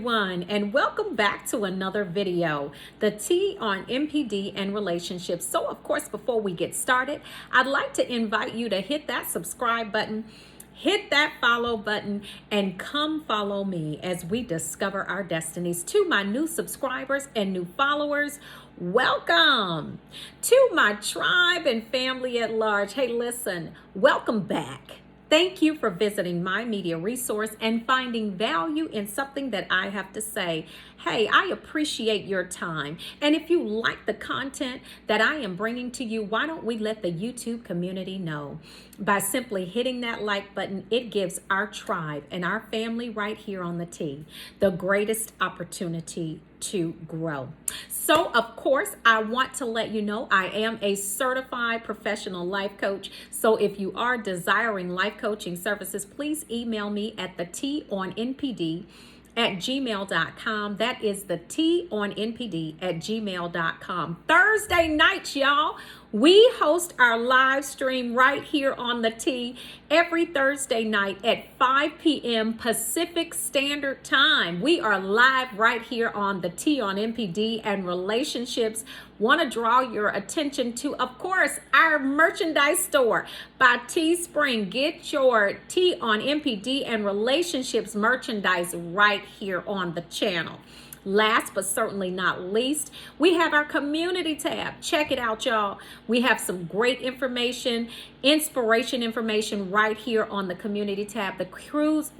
everyone, and welcome back to another video, the T on MPD and relationships. So of course, before we get started, I'd like to invite you to hit that subscribe button, hit that follow button, and come follow me as we discover our destinies. To my new subscribers and new followers, welcome. To my tribe and family at large, hey listen, welcome back. Thank you for visiting my media resource and finding value in something that I have to say. Hey, I appreciate your time. And if you like the content that I am bringing to you, why don't we let the YouTube community know? By simply hitting that like button, it gives our tribe and our family right here on the T the greatest opportunity to grow. So of course, I want to let you know I am a certified professional life coach. So if you are desiring life coaching services, please email me at theteaonnpd@gmail.com. That is the theteaonnpd@gmail.com. Thursday nights, y'all, we host our live stream right here on the T every Thursday night at 5 p.m. Pacific Standard Time. We are live right here on the T on MPD and relationships. Want to draw your attention to, of course, our merchandise store by Teespring. Get your T on MPD and relationships merchandise right here on the channel. Last but certainly not least, we have our community tab. Check it out, y'all. We have some great information, inspiration information right here on the community tab. The cruise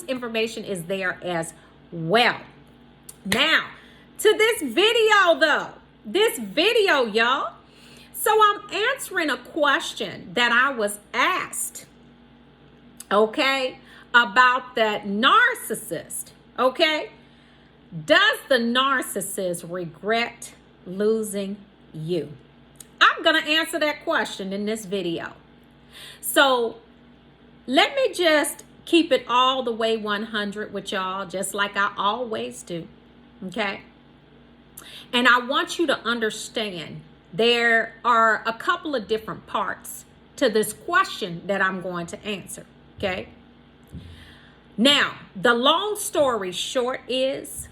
information is there as well. Now, to this video though. This video, y'all. So I'm answering a question that I was asked, okay, about that narcissist, okay? Does the narcissist regret losing you? I'm going to answer that question in this video. So let me just keep it all the way 100 with y'all, just like I always do, okay? And I want you to understand there are a couple of different parts to this question that I'm going to answer, okay? Now, the long story short is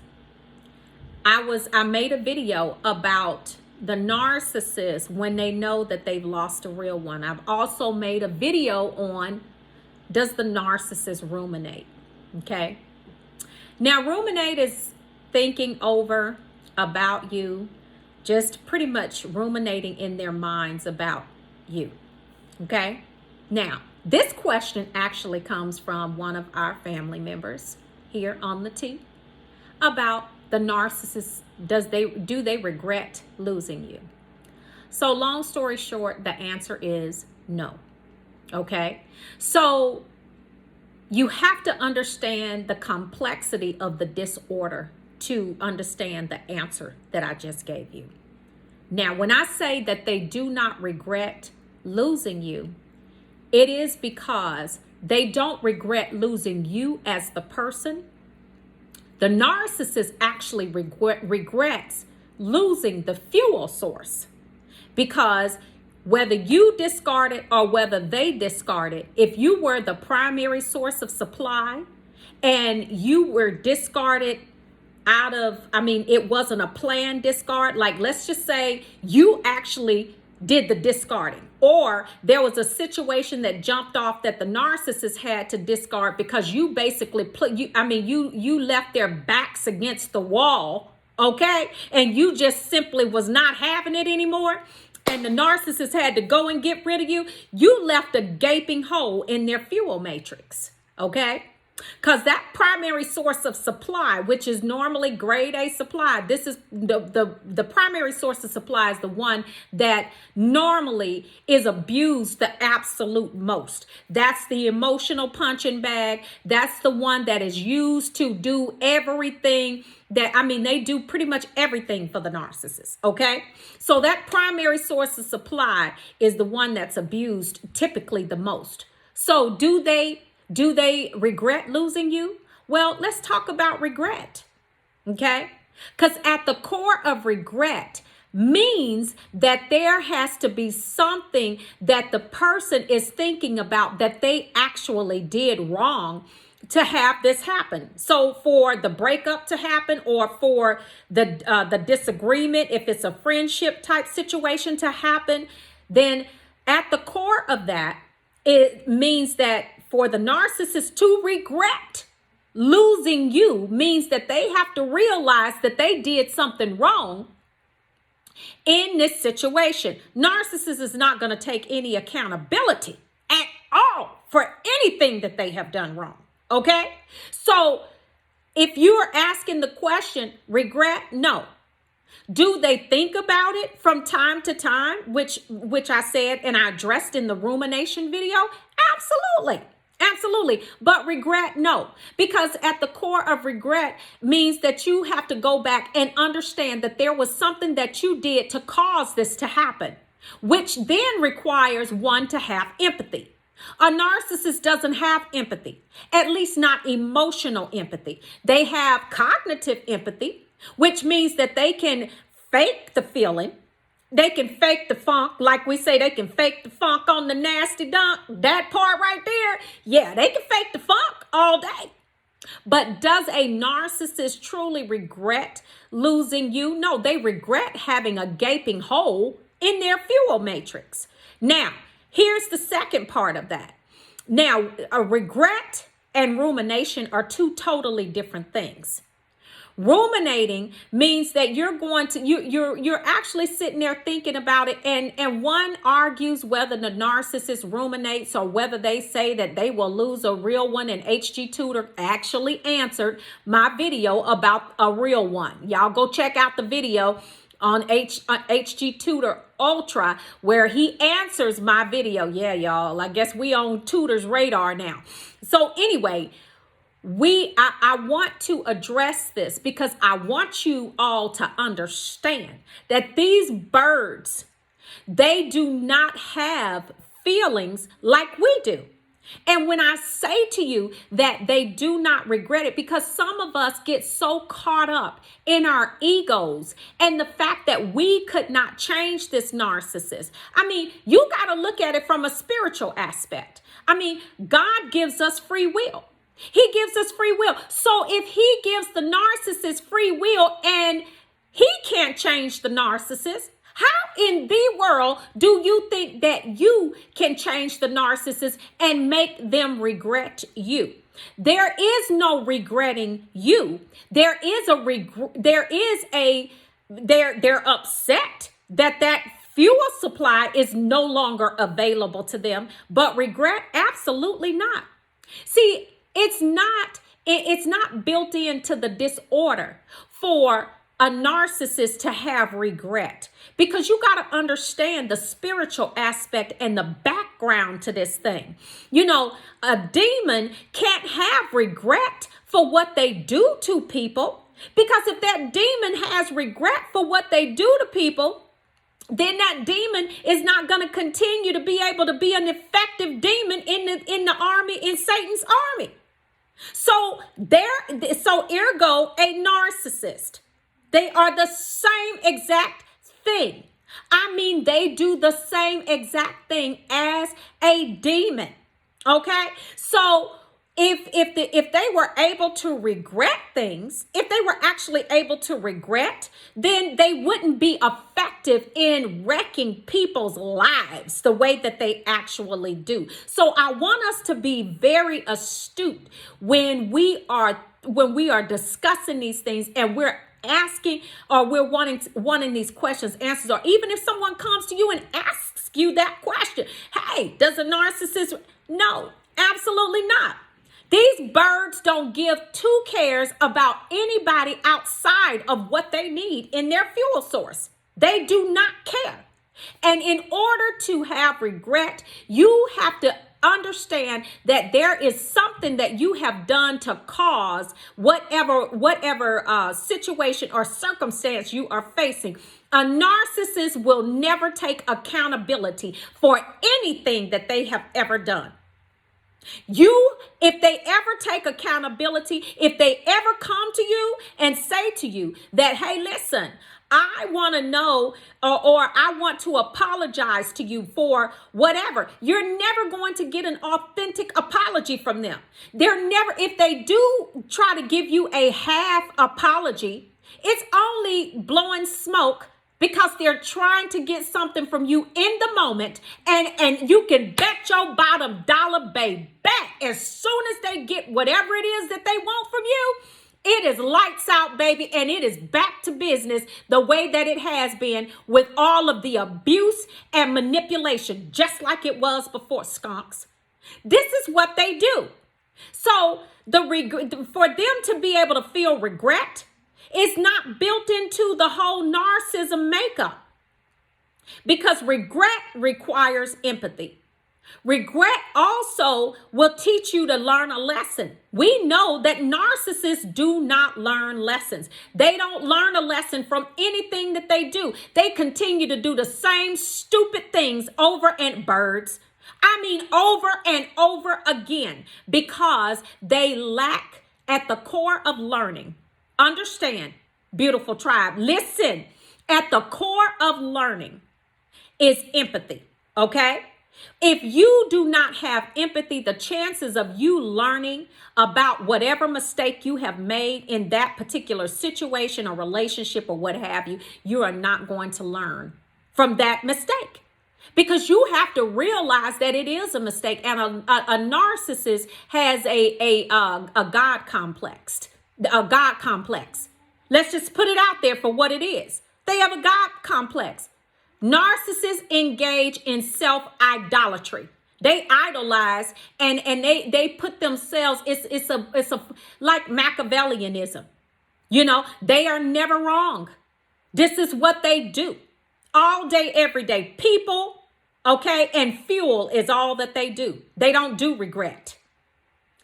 I made a video about the narcissist when they know that they've lost a real one. I've also made a video on, does the narcissist ruminate? Okay. Now, ruminate is thinking over about you, just pretty much ruminating in their minds about you. Okay. Now, this question actually comes from one of our family members here on the T about the narcissist. Do they regret losing you? So long story short, the answer is no. Okay. So you have to understand the complexity of the disorder to understand the answer that I just gave you. Now, when I say that they do not regret losing you, it is because they don't regret losing you as the person. The narcissist actually regrets losing the fuel source, because whether you discard it or whether they discard it, if you were the primary source of supply and you were discarded out of, it wasn't a planned discard. Like, let's just say you actually did the discarding, or there was a situation that jumped off that the narcissist had to discard because you basically you left their backs against the wall, okay? And you just simply was not having it anymore. And the narcissist had to go and get rid of you. You left a gaping hole in their fuel matrix, okay? Because that primary source of supply, which is normally grade A supply, this is the primary source of supply is the one that normally is abused the absolute most. That's the emotional punching bag. That's the one that is used to do everything that, they do pretty much everything for the narcissist, okay? So that primary source of supply is the one that's abused typically the most. So do they regret losing you? Well, let's talk about regret, okay? Because at the core of regret means that there has to be something that the person is thinking about that they actually did wrong to have this happen. So for the breakup to happen, or for the disagreement, if it's a friendship type situation to happen, then at the core of that, it means that for the narcissist to regret losing you means that they have to realize that they did something wrong in this situation. Narcissist is not going to take any accountability at all for anything that they have done wrong. Okay? So if you're asking the question, regret, no. Do they think about it from time to time, which I said and I addressed in the rumination video? Absolutely. Absolutely. But regret, no. Because at the core of regret means that you have to go back and understand that there was something that you did to cause this to happen, which then requires one to have empathy. A narcissist doesn't have empathy, at least not emotional empathy. They have cognitive empathy, which means that they can fake the feeling. They can fake the funk, like we say, they can fake the funk on the nasty dunk. That part right there, yeah, they can fake the funk all day. But does a narcissist truly regret losing you? No, they regret having a gaping hole in their fuel matrix. Now, here's the second part of that. Now, a regret and rumination are two totally different things. Ruminating means that you're actually sitting there thinking about it, and one argues whether the narcissist ruminates or whether they say that they will lose a real one, and HG Tutor actually answered my video about a real one. Y'all go check out the video on HG Tutor Ultra where he answers my video. Yeah, y'all, I guess we on Tutor's radar now. So anyway, I want to address this because I want you all to understand that these birds, they do not have feelings like we do. And when I say to you that they do not regret it, because some of us get so caught up in our egos and the fact that we could not change this narcissist. I mean, you got to look at it from a spiritual aspect. I mean, God gives us free will. He gives us free will. So if he gives the narcissist free will and he can't change the narcissist, how in the world do you think that you can change the narcissist and make them regret you? There is no regretting you. They're upset that fuel supply is no longer available to them, but regret, absolutely not. See, it's not built into the disorder for a narcissist to have regret, because you got to understand the spiritual aspect and the background to this thing. You know, a demon can't have regret for what they do to people, because if that demon has regret for what they do to people, then that demon is not going to continue to be able to be an effective demon in the army, in Satan's army. So ergo, a narcissist, they are the same exact thing. I mean, they do the same exact thing as a demon. Okay? So if they were able to regret things, if they were actually able to regret, then they wouldn't be effective in wrecking people's lives the way that they actually do. So I want us to be very astute when we are discussing these things and we're asking, or we're wanting these questions answers, or even if someone comes to you and asks you that question, hey, does a narcissist? No, absolutely not. These birds don't give two cares about anybody outside of what they need in their fuel source. They do not care. And in order to have regret, you have to understand that there is something that you have done to cause whatever situation or circumstance you are facing. A narcissist will never take accountability for anything that they have ever done. If they ever take accountability, if they ever come to you and say to you that, hey, listen, I want to know, or I want to apologize to you for whatever. You're never going to get an authentic apology from them. They're never, if they do try to give you a half apology, it's only blowing smoke because they're trying to get something from you in the moment. And you can bet your bottom dollar, baby, as soon as they get whatever it is that they want from you, it is lights out, baby, and it is back to business the way that it has been, with all of the abuse and manipulation, just like it was before, skunks. This is what they do. So for them to be able to feel regret is not built into the whole narcissism makeup, because regret requires empathy. Regret also will teach you to learn a lesson. We know that narcissists do not learn lessons. They don't learn a lesson from anything that they do. They continue to do the same stupid things over and over and over again, because they lack at the core of learning. Understand, beautiful tribe. Listen, at the core of learning is empathy, okay? If you do not have empathy, the chances of you learning about whatever mistake you have made in that particular situation or relationship or what have you, you are not going to learn from that mistake, because you have to realize that it is a mistake. And a narcissist has a God complex. A God complex. Let's just put it out there for what it is. They have a God complex. Narcissists engage in self-idolatry. They idolize and they put themselves, it's a like Machiavellianism. You know, they are never wrong. This is what they do all day, every day. People, okay, and fuel is all that they do. They don't do regret.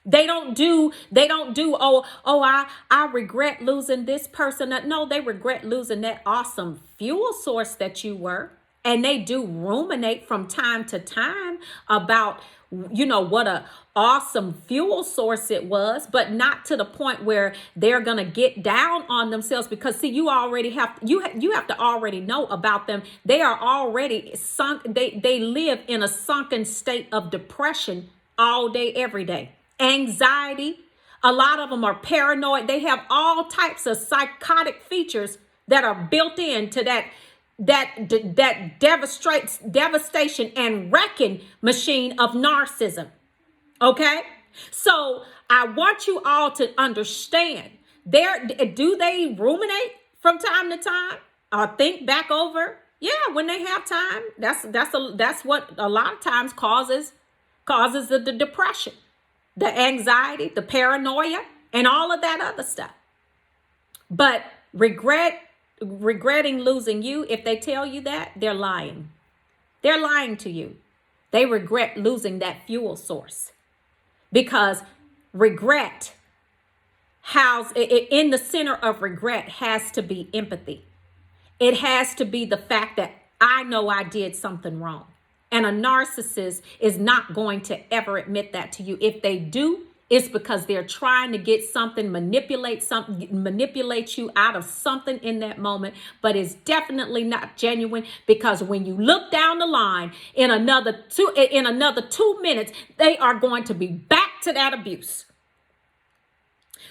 They don't do, I regret losing this person. No, they regret losing that awesome fuel source that you were. And they do ruminate from time to time about, what a awesome fuel source it was, but not to the point where they're going to get down on themselves, because see, you already have, you have to already know about them. They are already sunk. They live in a sunken state of depression all day, every day. Anxiety. A lot of them are paranoid. They have all types of psychotic features that are built into that devastation and wrecking machine of narcissism. Okay? So I want you all to understand, do they ruminate from time to time or think back over? Yeah, when they have time. That's what a lot of times causes the depression, the anxiety, the paranoia, and all of that other stuff. But regretting losing you, if they tell you that, they're lying. They're lying to you. They regret losing that fuel source, because regret, in the center of regret has to be empathy. It has to be the fact that I know I did something wrong. And a narcissist is not going to ever admit that to you. If they do, it's because they're trying to get something, manipulate you out of something in that moment. But it's definitely not genuine, because when you look down the line in another 2 minutes, they are going to be back to that abuse.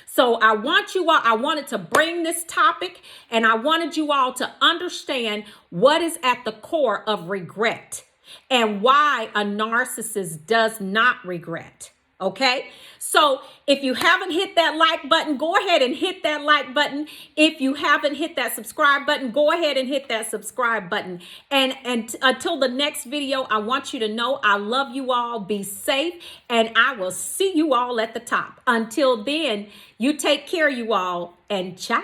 So I wanted to bring this topic, and I wanted you all to understand what is at the core of regret and why a narcissist does not regret. Okay, so if you haven't hit that like button, go ahead and hit that like button. If you haven't hit that subscribe button, go ahead and hit that subscribe button. And until the next video, I want you to know I love you all. Be safe, and I will see you all at the top. Until then, you take care, you all, and ciao.